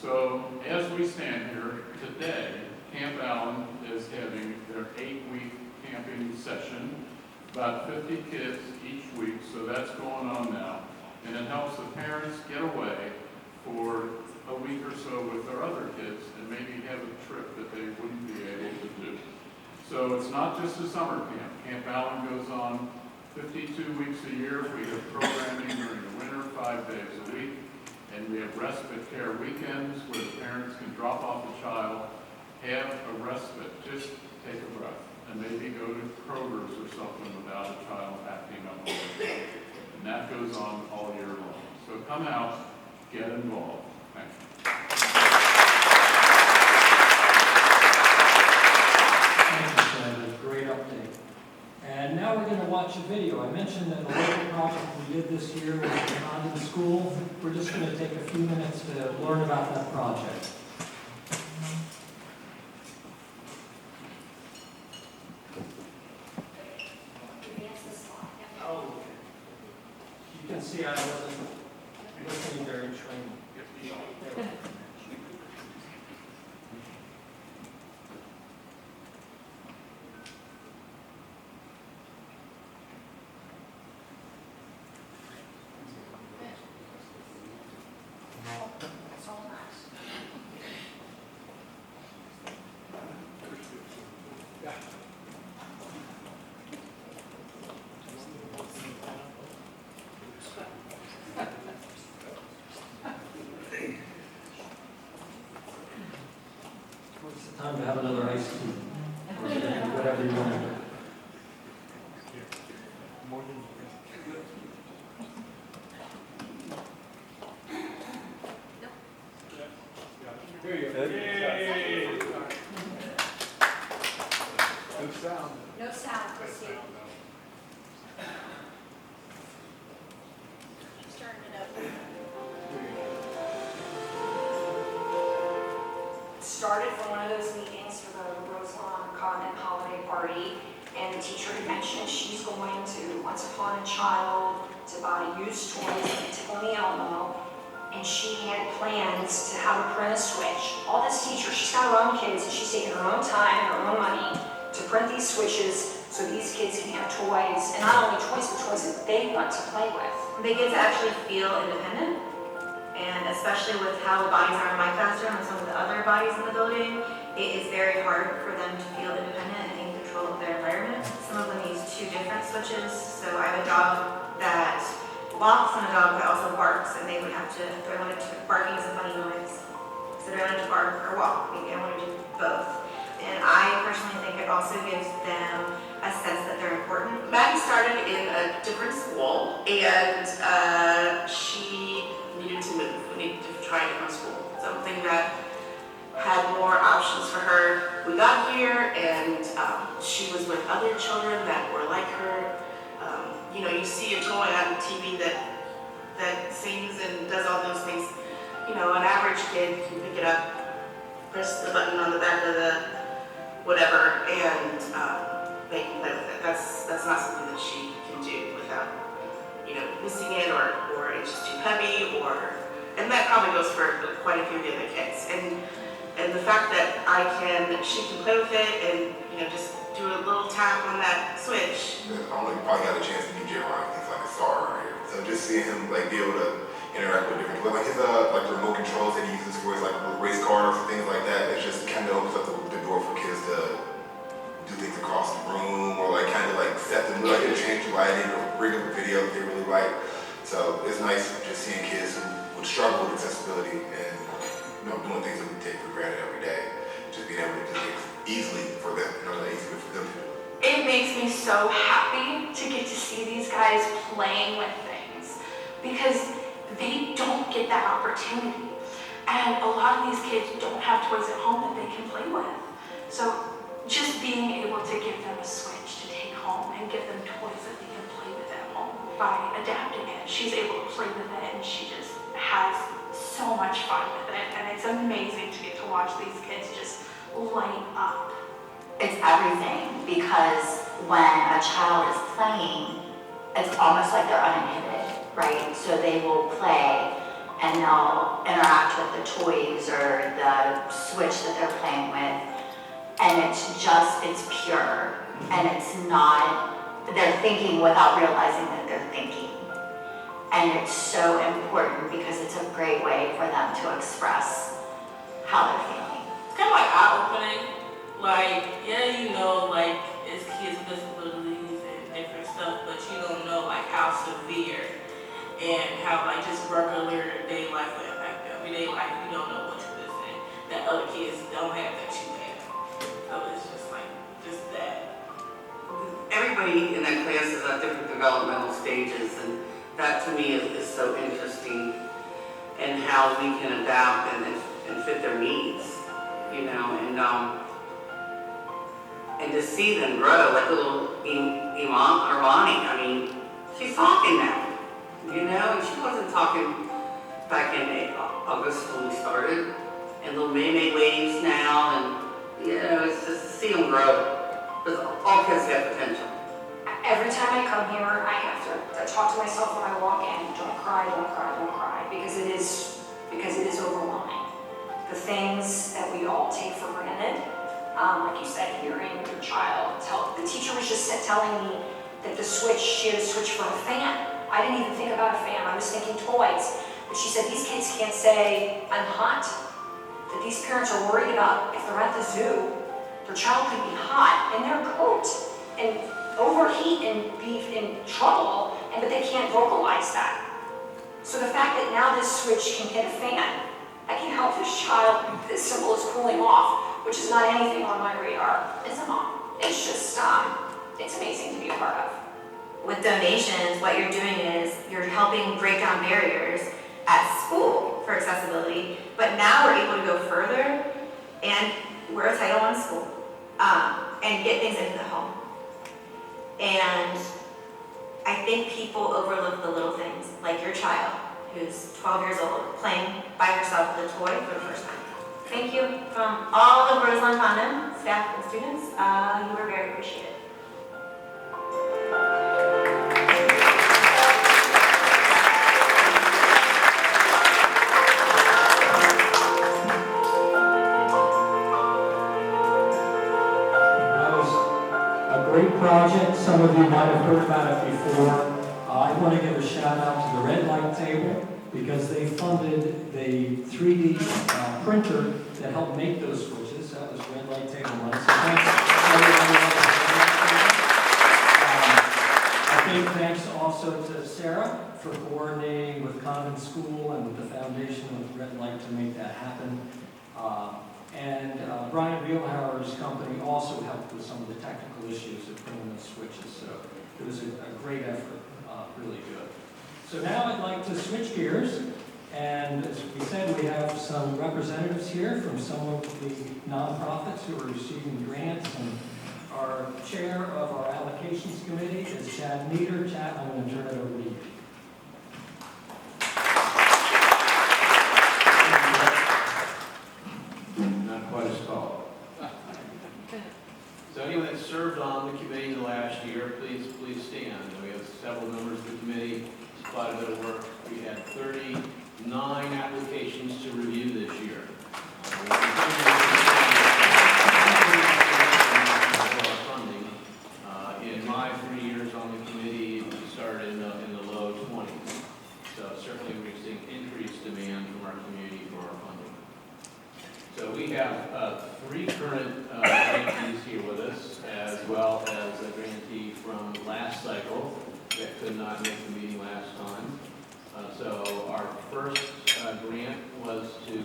I: So as we stand here today, Camp Allyn is having their 8-week camping session, about 50 kids each week, so that's going on now. And it helps the parents get away for a week or so with their other kids and maybe have a trip that they wouldn't be able to do. So it's not just a summer camp. Camp Allyn goes on 52 weeks a year. We have programming during the winter, 5 days a week. And we have respite care weekends where the parents can drop off the child, have a respite, just take a breath, and maybe go to Kroger's or something without a child acting up all the time. And that goes on all year long. So come out, get involved. Thank you.
G: Thank you, Senator. Great update. And now we're going to watch a video. I mentioned that the local project we did this year was the Condon School. We're just going to take a few minutes to learn about that project. Oh, you can see I wasn't listening during training. It's time to have another iced tea, or whatever you want to do.
H: No sound, Christine. Starting it up. Started from one of those meetings for the Roselawn Condon holiday party, and the teacher had mentioned she's going to Once Upon a Child to buy used toys at Tickle Me Elmo, and she had plans to have her print a switch. All this teacher, she's got her own kids, and she's taking her own time and her own money to print these switches so these kids can have toys, and not only toys, but toys that they want to play with.
J: They get to actually feel independent, and especially with how the bodies are in my classroom and some of the other bodies in the building, it is very hard for them to feel independent and in control of their environment. Some of them use 2 different switches, so I have a dog that walks and a dog that also barks, and they would have to, if I wanted to, barking is a funny noise. So do I wanted to bark or walk? Maybe I want to do both. And I personally think it also gives them a sense that they're important.
K: Maggie started in a different school, and she needed to move. We needed to try a different school, something that had more options for her. We got here, and she was with other children that were like her. You know, you see a toy on TV that sings and does all those things. You know, an average kid can pick it up, press the button on the back of the whatever, and they can play with it. That's not something that she can do without, missing it, or it's just too heavy, and that probably goes for quite a few of the other kids. And the fact that she can play with it and, just do a little tap on that switch.
L: I don't know, you probably got a chance to meet Jeremiah. He's like a star around here. So just seeing him like be able to interact with different people, like his like the remote controls that he uses for his like race cars and things like that. It just kind of opens up the door for kids to do things across the room, or like kind of like set them, like change the lighting or bring up a video that they really like. So it's nice just seeing kids who would struggle with accessibility and doing things that we take for granted every day, just being able to do things easily for them, that easy for them to do.
M: It makes me so happy to get to see these guys playing with things, because they don't get that opportunity. And a lot of these kids don't have toys at home that they can play with. So just being able to give them a Switch to take home and give them toys that they can play with at home by adapting it. She's able to play with it, and she just has so much fun with it. And it's amazing to get to watch these kids just light up.
N: It's everything, because when a child is playing, it's almost like they're uninhibited, right? So they will play and they'll interact with the toys or the Switch that they're playing with, and it's pure, and it's not, they're thinking without realizing that they're thinking. And it's so important because it's a great way for them to express how they're feeling.
K: It's kind of like eye-opening. Like, it's kids with disabilities and different stuff, but you don't know, how severe and how, just regular day life will impact them. Everyday life, you don't know what to listen that other kids don't have that you have. So it's just that.
O: Everybody in that class is at different developmental stages, and that to me is so interesting, and how we can adapt and fit their needs, and to see them grow, like little Armani. I mean, she's talking now, and she wasn't talking back in August when we started, and little May waves now, and it's just to see them grow, because all kids have potential.
H: Every time I come here, I have to talk to myself when I walk in, don't cry, because it is overwhelming. The things that we all take for granted, like you said, hearing your child the teacher was just telling me that she had a switch for a fan. I didn't even think about a fan, I was thinking toys. But she said these kids can't say, I'm hot. That these parents are worried about if they're at the zoo, their child could be hot in their coat and overheat and be in trouble, but they can't vocalize that. So the fact that now this Switch can get a fan, I can help this child as simple as cooling off, which is not anything on my radar as a mom. It's just, it's amazing to be a part of.
J: With donations, what you're doing is you're helping break down barriers at school for accessibility, but now we're able to go further, and we're a Title I school, and get things into the home. And I think people overlook the little things, like your child, who's 12 years old, playing by herself with a toy for the first time. Thank you from all of Roseland Condon, staff and students. You were very appreciated.
G: Great project. Some of you might have heard about it before. I want to give a shout out to the Red Light Table because they funded the 3D printer that helped make those switches. That was Red Light Table money. So thanks a big thanks also to Sarah for coordinating with Condon School and with the foundation of Red Light to make that happen. And Brian Reelhauer's company also helped with some of the technical issues of putting those switches. So it was a great effort, really good. So now I'd like to switch gears. And as we said, we have some representatives here from some of the nonprofits who are receiving grants. And our chair of our allocations committee is Chad Nieder. Chad, I'm going to turn it over to you.
C: Not quite as tall.
F: committee. It's quite a bit of work. We had 39 applications to review this year. We continue to our funding. In my 3 years on the committee, we started in the low 20s. So certainly we're seeing increased demand from our community for our funding. So we have 3 current grantees here with us, as well as a grantee from last cycle that could not make the meeting last time. So our first grant was to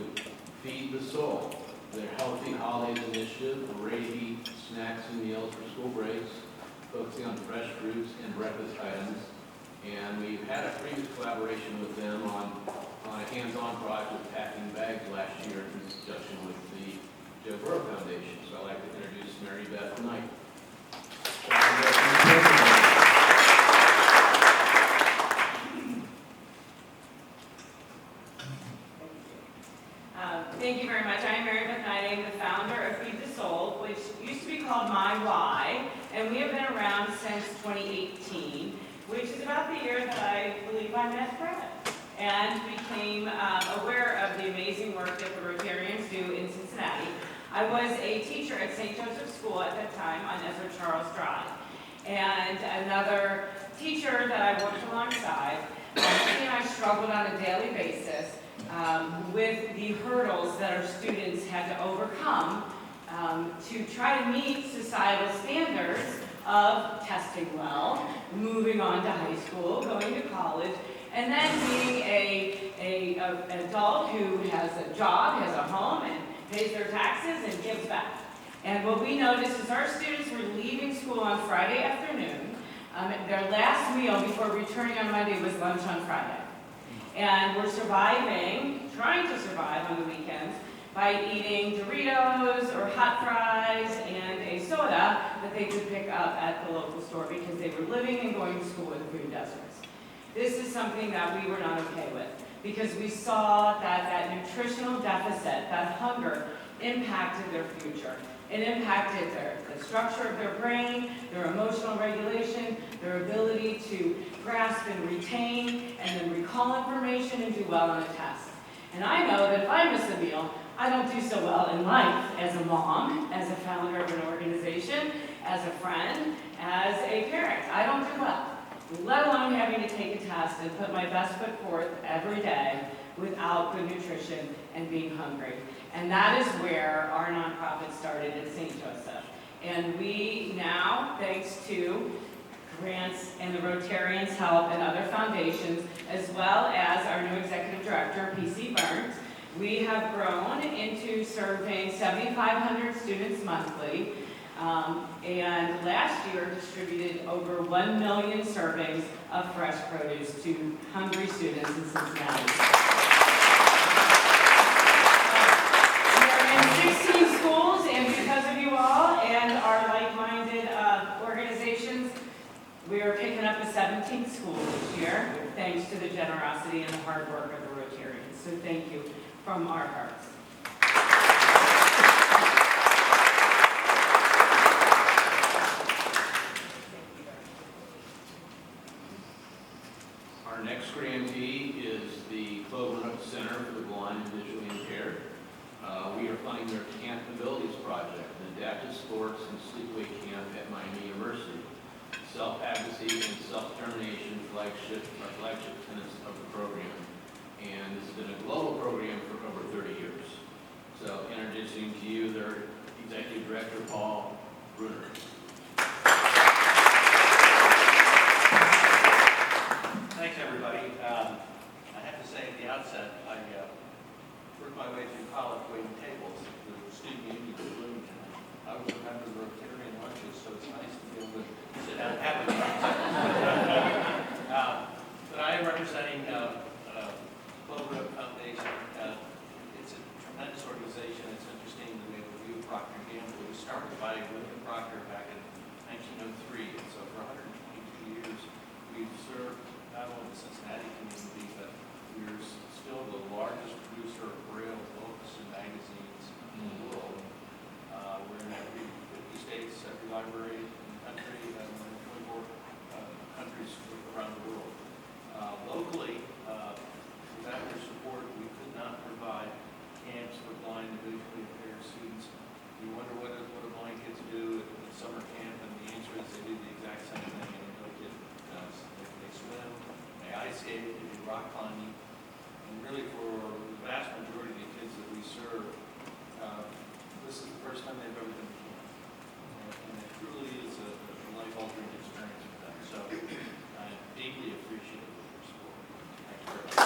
F: Feed the Soul, their Healthy Holidays initiative, ready snacks and meals for school breaks, focusing on fresh fruits and breakfast items. And we've had a previous collaboration with them on a hands-on project with packing bags last year in conjunction with the Joe Burrow Foundation. So I'd like to introduce Mary Beth Knight.
P: Thank you very much. I'm Mary Beth Knight. I'm the founder of Feed the Soul, which used to be called My Why, and we have been around since 2018, which is about the year that I believe I met Fred and became aware of the amazing work that the Rotarians do in Cincinnati. I was a teacher at St. Joseph's School at that time on Ezra Charles Drive. And another teacher that I worked alongside, he and I struggled on a daily basis with the hurdles that our students had to overcome to try to meet societal standards of testing well, moving on to high school, going to college, and then being an adult who has a job, has a home, and pays their taxes and gives back. And what we noticed is our students were leaving school on Friday afternoon. Their last meal before returning on Monday was lunch on Friday. And we're surviving, trying to survive on the weekends, by eating Doritos or hot fries and a soda that they could pick up at the local store because they were living and going to school in food deserts. This is something that we were not okay with because we saw that nutritional deficit, that hunger, impacted their future. It impacted the structure of their brain, their emotional regulation, their ability to grasp and retain, and then recall information and do well on a test. And I know that if I miss a meal, I don't do so well in life as a mom, as a founder of an organization, as a friend, as a parent. I don't do well, let alone having to take a test and put my best foot forth every day without good nutrition and being hungry. And that is where our nonprofit started at St. Joseph. And we now, thanks to grants and the Rotarians' help and other foundations, as well as our new executive director, P.C. Burns, we have grown into serving 7,500 students monthly. And last year distributed over 1 million servings of fresh produce to hungry students in Cincinnati. We are in 16 schools, and because of you all and our like-minded organizations, we are picking up a 17th school this year, thanks to the generosity and the hard work of the Rotarians. So thank you from our hearts.
F: Our next grantee is the Clovernook Center for the Blind and Visually Impaired. We are funding their Camp Abilities Project, an adaptive sports and sleepaway camp at Miami University. Self-advocacy and self-determination are flagship tenets of the program. And this has been a global program for over 30 years. So introducing to you their Executive Director, Paul Bruner.
E: Thanks, everybody. I have to say at the outset, I worked my way through college waiting tables at the student union in Bloomington. I was a member of the Rotarian lunches, so it's nice to be able to sit down and have a but I am representing Clovernook Foundation. It's a tremendous organization. It's interesting that we have a review of Procter & Gamble. It was started by William Procter back in 1903, and so for 122 years we've served not only the Cincinnati community, but we're still the largest producer of Braille books and magazines in the world. We're in every 50 states, every library in the country, and we're in 24 countries around the world. ice skating, they do rock climbing, and really for the vast majority of the kids that we serve, this is the first time they've ever been to camp. And it truly is a life-altering experience for them. So I deeply appreciate your support. Thank you very much.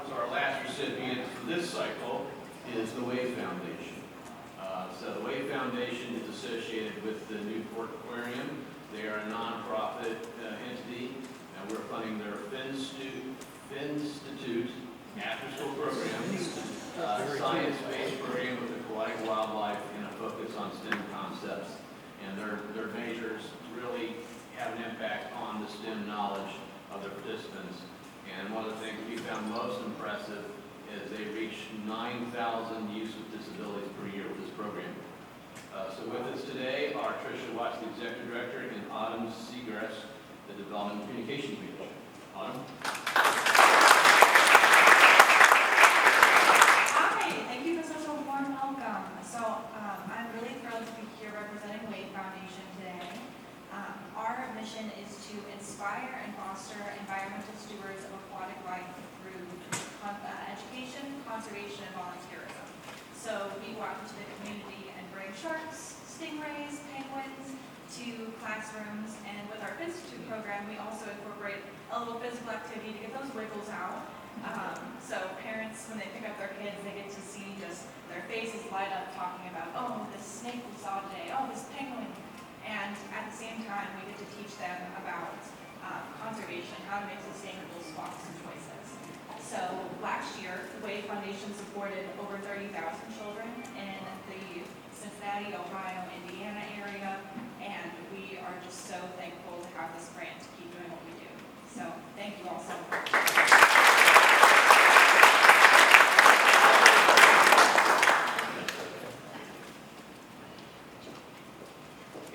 Q: So our last recipient for this cycle is the Wave Foundation. So the Wave Foundation is associated with the Newport Aquarium. They are a nonprofit entity, and we're funding their Finstitute after-school program, science-based program with aquatic wildlife and a focus on STEM concepts. And their measures really have an impact on the STEM knowledge of their participants. And one of the things we found most impressive is they reach 9,000 youth with disabilities per year with this program. So with us today are Tricia Watts, the Executive Director, and Autumn Seagrass, the Development and Communications Manager. Autumn?
R: Hi, thank you for such a warm welcome. So I'm really thrilled to be here representing Wave Foundation today. Our mission is to inspire and foster environmental stewards of aquatic life through education, conservation, and volunteerism. So we go out into the community and bring sharks, stingrays, penguins to classrooms, and with our Institute program, we also incorporate a little physical activity to get those wiggles out. So parents, when they pick up their kids, they get to see just their faces light up talking about, oh, this snake we saw today, oh, this penguin. And at the same time, we get to teach them about conservation, how to make sustainable swaps and choices. So last year, the Wave Foundation supported over 30,000 children in the Cincinnati, Ohio, Indiana area, and we are just so thankful to have this grant to keep doing what we do. So thank you all so much.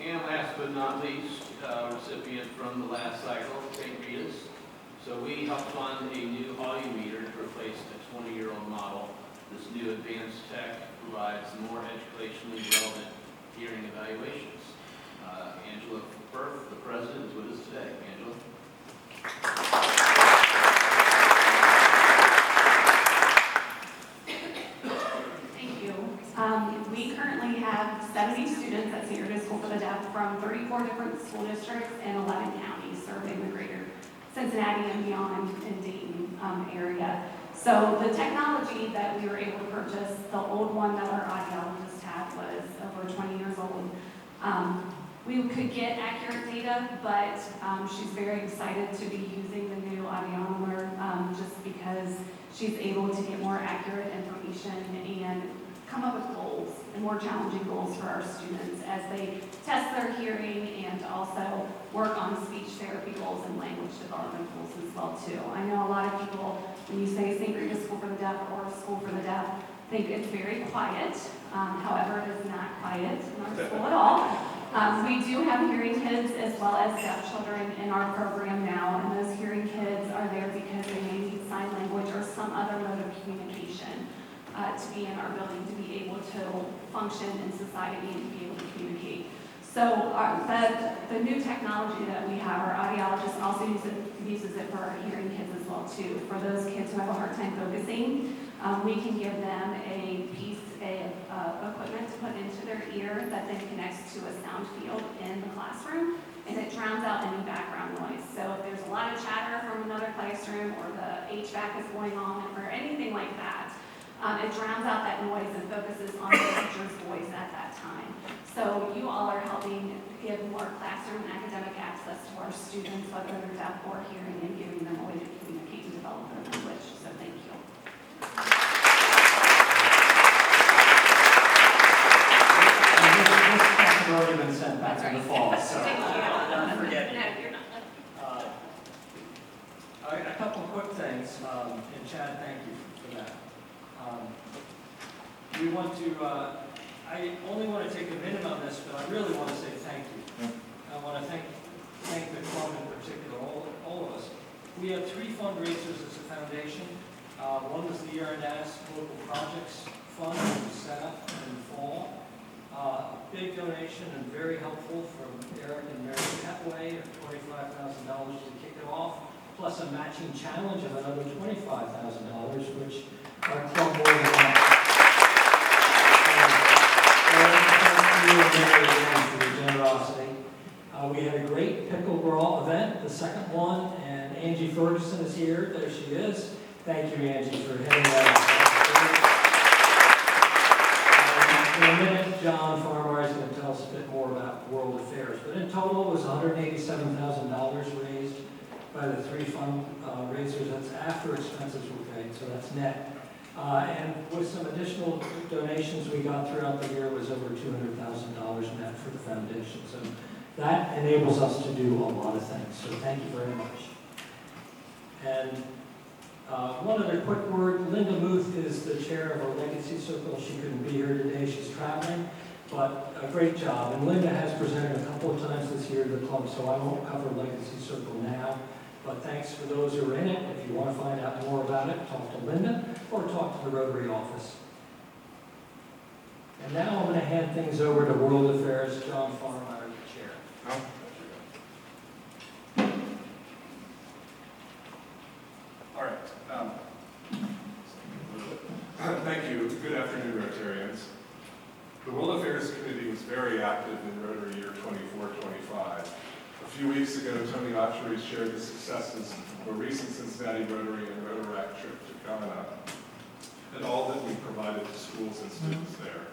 Q: And last but not least, recipient from the last cycle, St. Rita's. So we helped fund a new audio meter to replace a 20-year-old model. This new advanced tech provides more educationally relevant hearing evaluations. Angela Firth, the president, is with us today. Angela.
S: Thank you. We currently have 70 students at St. Rita's School for the Deaf from 34 different school districts and 11 counties serving the greater Cincinnati and beyond and Dayton area. So the technology that we were able to purchase, the old one that our audiologist had was over 20 years old. We could get accurate data, but she's very excited to be using the new audiometer just because she's able to get more accurate information and come up with goals and more challenging goals for our students as they test their hearing and also work on speech therapy goals and language development goals as well too. I know a lot of people, when you say St. Rita's School for the Deaf or School for the Deaf, think it's very quiet. However, it is not quiet in our school at all. We do have hearing kids as well as deaf children in our program now, and those hearing kids are there because they may need sign language or some other mode of communication to be in our building, to be able to function in society and to be able to communicate. So the new technology that we have, our audiologist also uses it for our hearing kids as well too. For those kids who have a hard time focusing, we can give them a piece of equipment to put into their ear that then connects to a sound field in the classroom, and it drowns out any background noise. So if there's a lot of chatter from another classroom or the HVAC is going on or anything like that, it drowns out that noise and focuses on the teacher's voice at that time. So you all are helping give more classroom and academic access to our students, whether they're deaf or hearing, and giving them a way to communicate and develop their language. So thank you.
G: This has already been sent back in the fall, so don't forget it.
P: No, you're not.
G: All right, a couple of quick things, and Chad, thank you for that. We want to, I only want to take a minute on this, but I really want to say thank you. I want to thank the club in particular, all of us. We have 3 fundraisers as a foundation Foundation. One was the Year-End Ask Local Projects Fund that was set up in the fall. A big donation and very helpful from Eric and Mary Petway of $25,000 to kick it off, plus a matching challenge of another $25,000, which our club more than wants. Thank you again for your generosity. We had a great pickleball event, the second one, and Angie Ferguson is here. There she is. Thank you, Angie, for heading that. In a minute, John Farmer is going to tell us a bit more about World Affairs. But in total, it was $187,000 raised by the three fundraisers. That's after expenses were paid, so that's net. And with some additional donations we got throughout the year, it was over $200,000 net for the foundation. So that enables us to do a lot of things. So thank you very much. And one other quick word, Linda Muth is the chair of our Legacy Circle. She couldn't be here today, she's traveling, but a great job. And Linda has presented a couple of times this year to the club, so I won't cover Legacy Circle now. But thanks for those who are in it. If you want to find out more about it, talk to Linda or talk to the Rotary office. And now I'm going to hand things over to World Affairs, John Farmer, the chair.
T: All right. Thank you. Good afternoon, Rotarians. The World Affairs Committee was very active in Rotary Year 24-25. A few weeks ago, Tony Autry shared the successes of a recent Cincinnati Rotary and Rotaract trip to Ghana and all that we provided to schools and students there.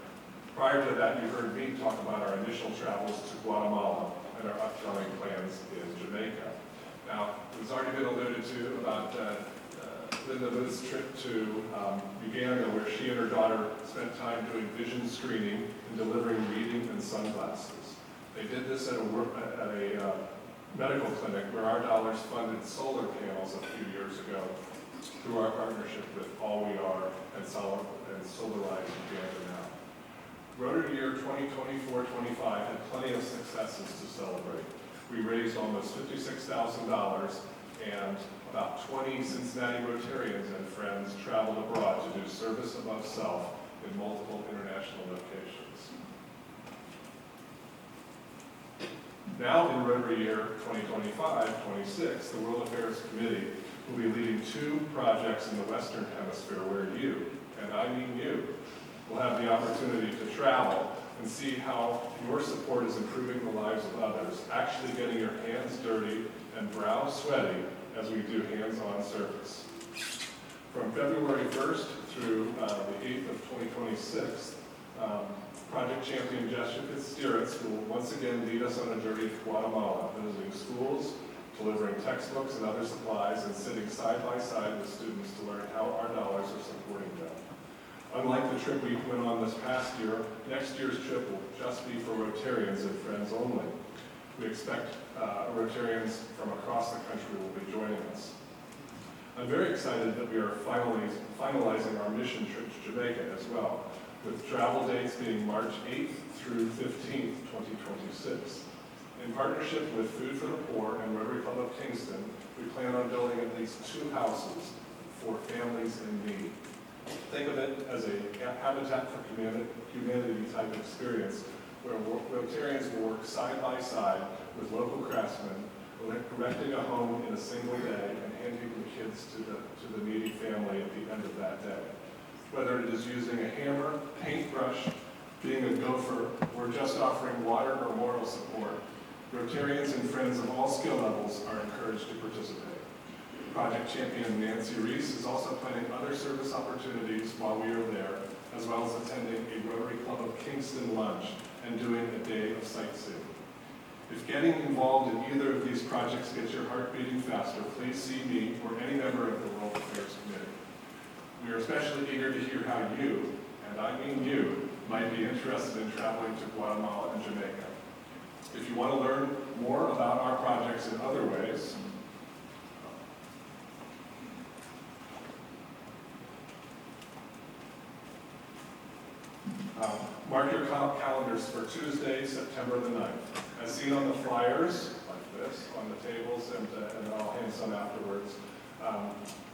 T: Prior to that, you heard me talk about our initial travels to Guatemala and our upcoming plans in Jamaica. Now, it was already been alluded to about Linda Muth's trip to Uganda, where she and her daughter spent time doing vision screening and delivering reading and sunglasses. They did this at a medical clinic where our dollars funded solar panels a few years ago through our partnership with All We Are and Solarize Uganda Now. Rotary Year 2024-25 had plenty of successes to celebrate. We raised almost $56,000, and about 20 Cincinnati Rotarians and friends traveled abroad to do service above self in multiple international locations. Now in Rotary Year 2025-26, the World Affairs Committee will be leading two projects in the Western Hemisphere where you, and I mean you, will have the opportunity to travel and see how your support is improving the lives of others, actually getting your hands dirty and brow sweaty as we do hands-on service. From February 1st through the 8th of 2026, Project Champion Jessica Stieritz will once again lead us on a journey to Guatemala, visiting schools, delivering textbooks and other supplies, and sitting side by side with students to learn how our dollars are supporting them. Unlike the trip we went on this past year, next year's trip will just be for Rotarians and friends only. We expect Rotarians from across the country will be joining us. I'm very excited that we are finalizing our mission trip to Jamaica as well, with travel dates being March 8th through 15th, 2026. In partnership with Food for the Poor and Rotary Club of Kingston, we plan on building at least 2 houses for families in need. Think of it as a Habitat for Humanity type experience where Rotarians will work side by side with local craftsmen, erecting a home in a single day and handing the kids to the needy family at the end of that day. Whether it is using a hammer, paintbrush, being a gopher, or just offering water or moral support, Rotarians and friends of all skill levels are encouraged to participate. Project Champion Nancy Reese is also planning other service opportunities while we are there, as well as attending a Rotary Club of Kingston lunch and doing a day of sightseeing. If getting involved in either of these projects gets your heart beating faster, please see me or any member of the World Affairs Committee. We are especially eager to hear how you, and I mean you, might be interested in traveling to Guatemala and Jamaica. If you want to learn more about our projects in other ways, mark your calendars for Tuesday, September the 9th. As seen on the flyers, like this, on the tables, and I'll hand some afterwards,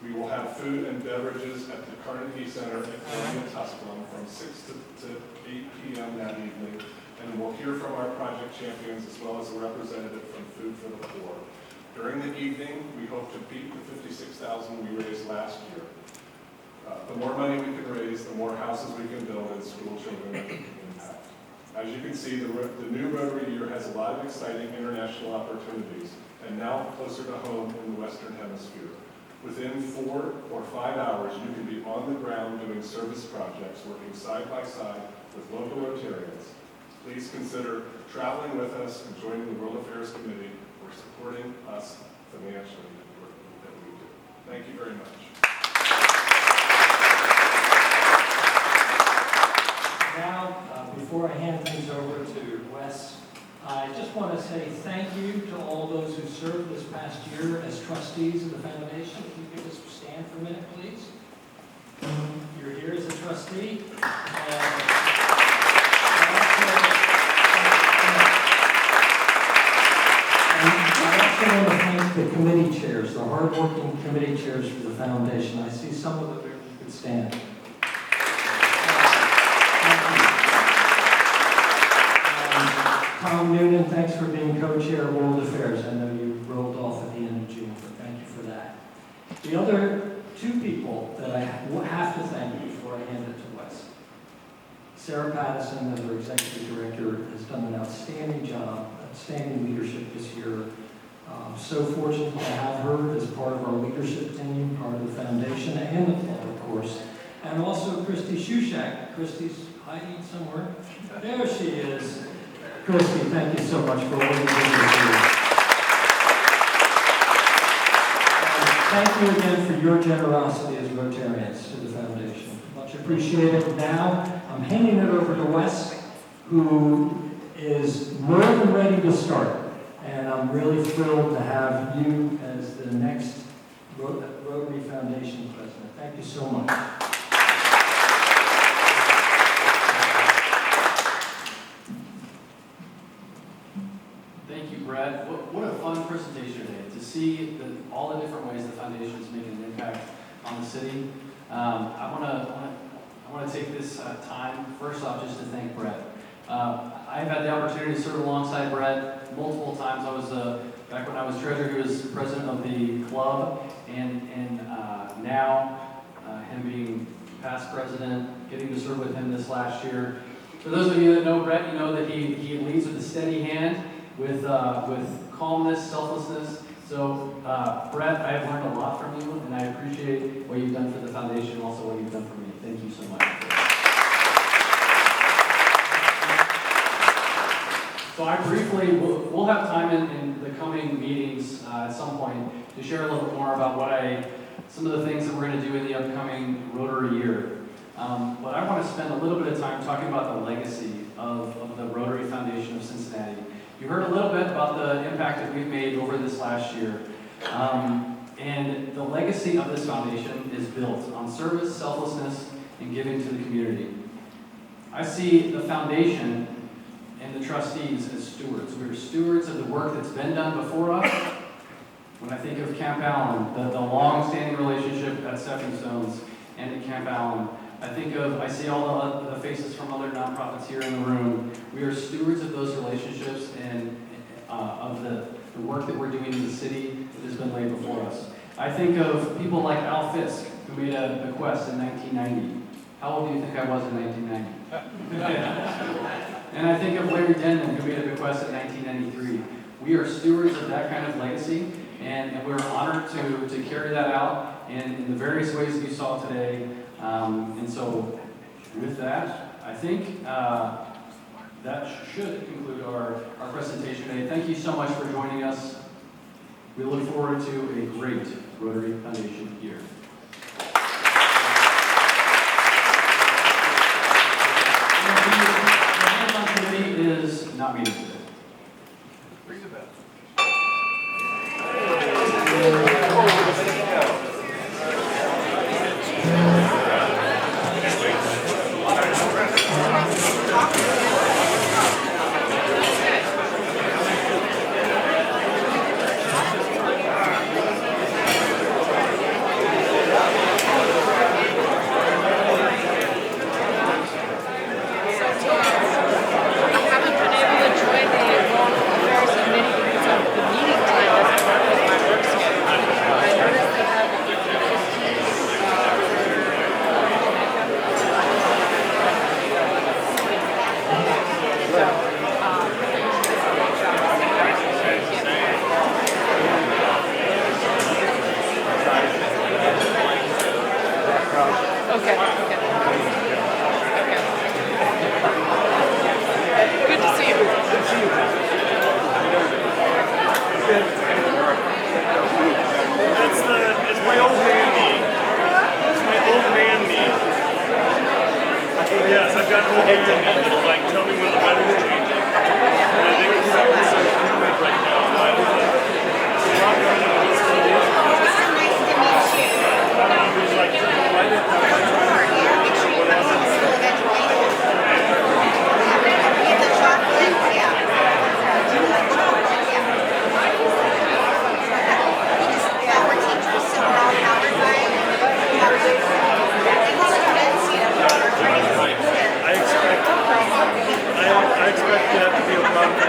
T: We will have food and beverages at the Carnegie Center at Columbia Tusculum from 6 to 8 p.m. that evening. And we'll hear from our project champions as well as a representative from Food for the Poor. During the evening, we hope to beat the $56,000 we raised last year. The more money we can raise, the more houses we can build and school children that we can impact. As you can see, the new Rotary year has a lot of exciting international opportunities, and now closer to home in the Western Hemisphere. Within 4 or 5 hours, you can be on the ground doing service projects, working side by side with local Rotarians. Please consider traveling with us and joining the World Affairs Committee or supporting us financially in the work that we do. Thank you very much.
G: Now, before I hand things over to Wes, I just want to say thank you to all those who served this past year as trustees of the foundation. If you could just stand for a minute, please. You're here as a trustee. I also want to thank the committee chairs, the hardworking committee chairs for the foundation. I see some of them who could stand. Tom Noonan, thanks for being co-chair of World Affairs. I know you rolled off at the end of June, but thank you for that. The other two people that I have to thank before I hand it to Wes. Sarah Pattison, as our executive director, has done an outstanding job, outstanding leadership this year. So fortunate to have her as part of our leadership team, part of the foundation and the club, of course. And also Christy Shushak. Christy's hiding somewhere. There she is. Christy, thank you so much for what you did this year. Thank you again for your generosity as Rotarians to the foundation. Much appreciated. Now, I'm handing it over to Wes, who is more than ready to start. And I'm really thrilled to have you as the next Rotary Foundation president. Thank you so much.
F: Thank you, Brad. What a fun presentation today to see all the different ways the foundation is making an impact on the city. I want to take this time, first off, just to thank Brett. I've had the opportunity to serve alongside Brett multiple times. I was back when I was treasurer, he was president of the club, and now him being past president, getting to serve with him this last year. For those of you that know Brett, you know that he leads with a steady hand, with calmness, selflessness. So, Brett, I have learned a lot from you, and I appreciate what you've done for the foundation, and also what you've done for me. Thank you so much. So I briefly, we'll have time in the coming meetings at some point to share a little bit more about some of the things that we're going to do in the upcoming Rotary year. But I want to spend a little bit of time talking about the legacy of the Rotary Foundation of Cincinnati. You heard a little bit about the impact that we've made over this last year. And the legacy of this foundation is built on service, selflessness, and giving to the community. I see the foundation and the trustees as stewards. We're stewards of the work that's been done before us. When I think of Camp Allyn, the long-standing relationship at Stepping Stones and at Camp Allyn, I see all the faces from other nonprofits here in the room. We are stewards of those relationships and of the work that we're doing in the city that has been laid before us. I think of people like Al Fisk, who made a bequest in 1990. How old do you think I was in 1990? And I think of Larry Denman, who made a bequest in 1993. We are stewards of that kind of legacy, and we're honored to carry that out in the various ways that you saw today. And so with that, I think that should conclude our presentation today. Thank you so much for joining us. We look forward to a great Rotary Foundation year. The hands-on committee is not meeting today.
B: Ring the bell. Okay, okay. Good to see you. Good to see you.
U: It's my old man knee. It's my old man knee. Yes, I've got old man knee.